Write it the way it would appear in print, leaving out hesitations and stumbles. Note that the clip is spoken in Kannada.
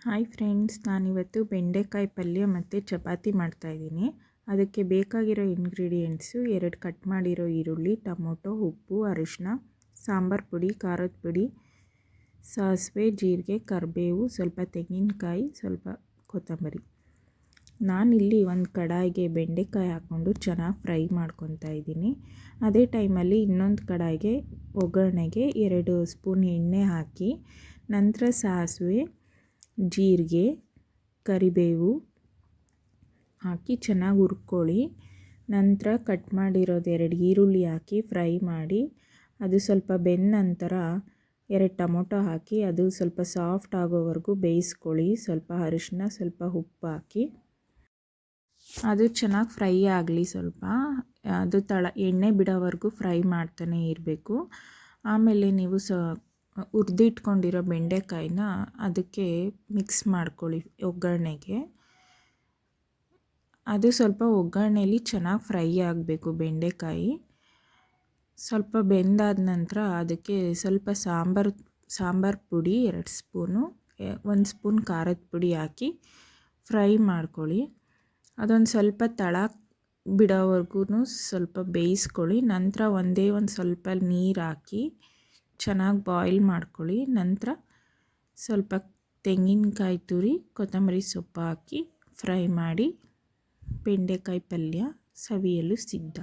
ಹಾಯ್ ಫ್ರೆಂಡ್ಸ್, ನಾನಿವತ್ತು ಬೆಂಡೆಕಾಯಿ ಪಲ್ಯ ಮತ್ತು ಚಪಾತಿ ಮಾಡ್ತಾಯಿದ್ದೀನಿ. ಅದಕ್ಕೆ ಬೇಕಾಗಿರೋ ಇಂಗ್ರೀಡಿಯೆಂಟ್ಸು 2 ಕಟ್ ಮಾಡಿರೋ ಈರುಳ್ಳಿ, ಟೊಮೊಟೊ, ಉಪ್ಪು, ಅರಿಶಿನ, ಸಾಂಬಾರು ಪುಡಿ, ಖಾರದ ಪುಡಿ, ಸಾಸಿವೆ, ಜೀರಿಗೆ, ಕರಿಬೇವು, ಸ್ವಲ್ಪ ತೆಂಗಿನಕಾಯಿ, ಸ್ವಲ್ಪ ಕೊತ್ತಂಬರಿ. ನಾನಿಲ್ಲಿ ಒಂದು ಕಡಾಯಿಗೆ ಬೆಂಡೆಕಾಯಿ ಹಾಕ್ಕೊಂಡು ಚೆನ್ನಾಗಿ ಫ್ರೈ ಮಾಡ್ಕೊತಾ ಇದ್ದೀನಿ. ಅದೇ ಟೈಮಲ್ಲಿ ಇನ್ನೊಂದು ಕಡಾಯಿಗೆ ಒಗ್ಗರಣೆಗೆ 2 ಸ್ಪೂನ್ ಎಣ್ಣೆ ಹಾಕಿ, ನಂತರ ಸಾಸಿವೆ, ಜೀರಿಗೆ, ಕರಿಬೇವು ಹಾಕಿ ಚೆನ್ನಾಗಿ ಹುರ್ಕೊಳ್ಳಿ. ನಂತರ ಕಟ್ ಮಾಡಿರೋದು 2 ಈರುಳ್ಳಿ ಹಾಕಿ ಫ್ರೈ ಮಾಡಿ, ಅದು ಸ್ವಲ್ಪ ಬೆಂದ ನಂತರ 2 ಟೊಮೊಟೊ ಹಾಕಿ ಅದು ಸ್ವಲ್ಪ ಸಾಫ್ಟ್ ಆಗೋವರೆಗೂ ಬೇಯಿಸ್ಕೊಳ್ಳಿ. ಸ್ವಲ್ಪ ಅರಿಶಿನ, ಸ್ವಲ್ಪ ಉಪ್ಪು ಹಾಕಿ ಅದು ಚೆನ್ನಾಗಿ ಫ್ರೈ ಆಗಲಿ. ಸ್ವಲ್ಪ ಅದು ಎಣ್ಣೆ ಬಿಡೋವರೆಗೂ ಫ್ರೈ ಮಾಡ್ತಾನೆ ಇರಬೇಕು. ಆಮೇಲೆ ನೀವು ಹುರಿದಿಟ್ಕೊಂಡಿರೋ ಬೆಂಡೆಕಾಯಿನ ಅದಕ್ಕೆ ಮಿಕ್ಸ್ ಮಾಡ್ಕೊಳ್ಳಿ ಒಗ್ಗರಣೆಗೆ. ಅದು ಸ್ವಲ್ಪ ಒಗ್ಗರಣೆಯಲ್ಲಿ ಚೆನ್ನಾಗಿ ಫ್ರೈ ಆಗಬೇಕು ಬೆಂಡೆಕಾಯಿ. ಸ್ವಲ್ಪ ಬೆಂದಾದ ನಂತರ ಅದಕ್ಕೆ ಸ್ವಲ್ಪ ಸಾಂಬಾರು ಪುಡಿ 2 ಸ್ಪೂನು, 1 ಸ್ಪೂನ್ ಖಾರದ ಪುಡಿ ಹಾಕಿ ಫ್ರೈ ಮಾಡ್ಕೊಳ್ಳಿ. ಅದೊಂದು ಸ್ವಲ್ಪ ತಳ ಬಿಡೋವರೆಗೂ ಸ್ವಲ್ಪ ಬೇಯಿಸ್ಕೊಳ್ಳಿ. ನಂತರ ಒಂದು ಸ್ವಲ್ಪ ನೀರು ಹಾಕಿ ಚೆನ್ನಾಗಿ ಬಾಯ್ಲ್ ಮಾಡ್ಕೊಳ್ಳಿ. ನಂತರ ಸ್ವಲ್ಪ ತೆಂಗಿನಕಾಯಿ ತುರಿ, ಕೊತ್ತಂಬರಿ ಸೊಪ್ಪು ಹಾಕಿ ಫ್ರೈ ಮಾಡಿ ಬೆಂಡೆಕಾಯಿ ಪಲ್ಯ ಸವಿಯಲು ಸಿದ್ಧ.